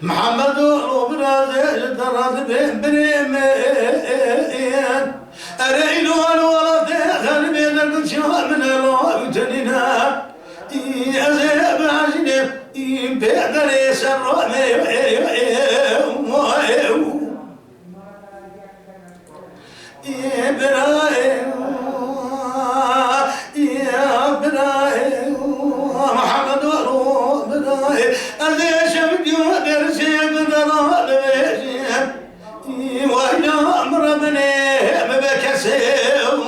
محمد وبرازيل درد بريمين أريد الولد خربين القشام من الوقتنا أزيب عجنب بيقدر يسر محمد وبرازيل أزيش بديو درسي بدراد وإلى أمر بني بكسيم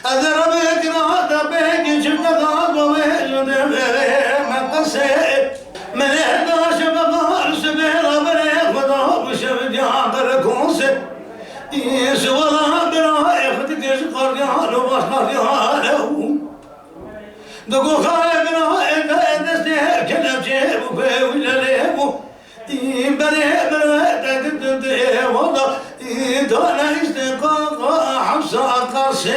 أضربك راد بيك شفت غاب ويجد مقصي من إحداش بغار سبيل بريق وضرب شبد يعبر كوسي يسوى برايق تكش قريان وبصر يالو دقو خايب رايق دستيك كلب وفي ولا ليبو بريق تكتب وضع دون استقاق حفصة قاسي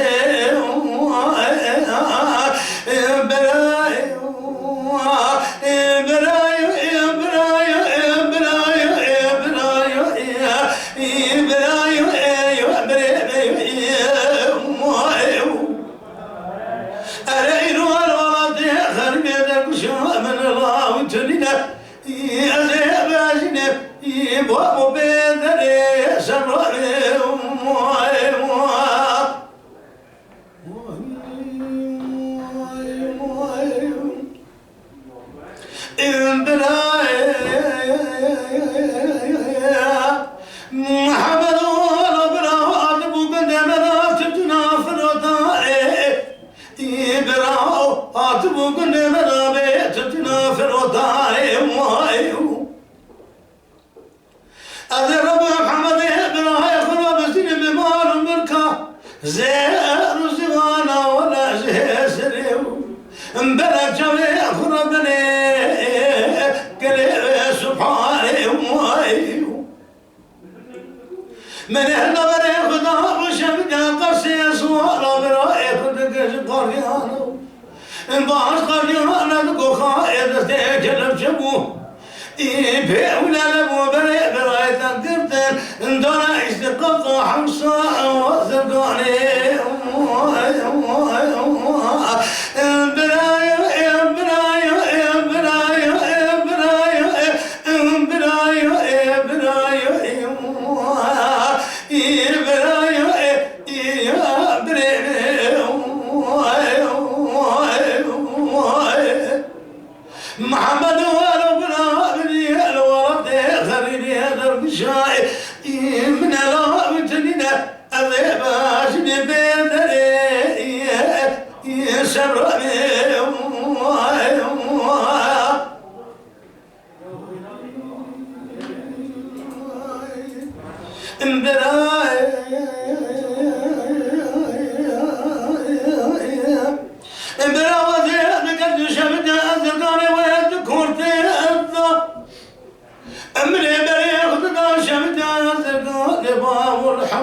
وابو بيدري سرني محمد وربنا أطبو قدمنا تتنافر وطائي براو أطبو قدمنا بيتتنافر وطائي أضرب محمد إبراهيم خرب سلم بمال مركا زير زوانا ولا زير سريو مبلغ جميع خربني قليل سبحانه ومايو من هنا بني خدا وشمدا قصي سوال برايك دقش قريانو باش قريانا دقو خايد استيجل بشبو بيولا لبو بريء برايت قرتن دونا استقاق حمصا وثقاني محمد شاي من الوقتنا أذيباش نبيدري يسرني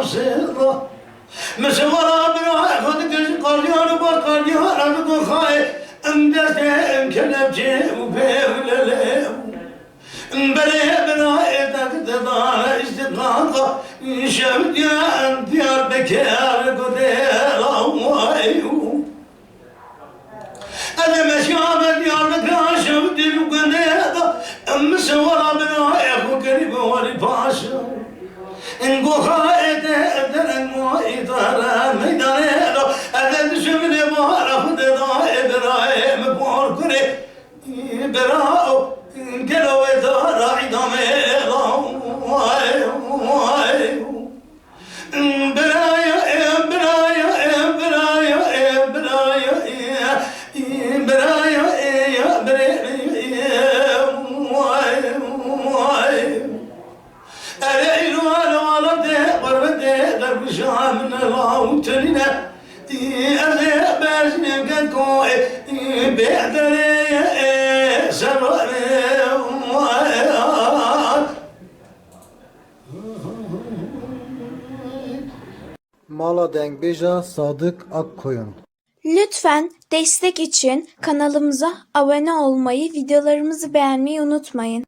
حصيرة مسورة بروح خدك قريان وبقريان أبقى خاي أمدتين كلبتي وفيه لليم بريه برايتك تضال استقاقة شبت يا ديار بكير قدير أموايو أنا مشابه ديار بكير شبت القدير مسورة برايك وقريب والباشا إنكو خايت أدرن موي طارا ميدانيلو أدن شمني مهارة خدنا إبراهيم بوركري إبراهيم كلو إدارة عداميلو برايا شامنا راوتنا أزي باشنك كوي بيعدني سبري Mala Dengbeja Sadık Akkoyun. Lütfen destek için kanalımıza abone olmayı, videolarımızı beğenmeyi unutmayın.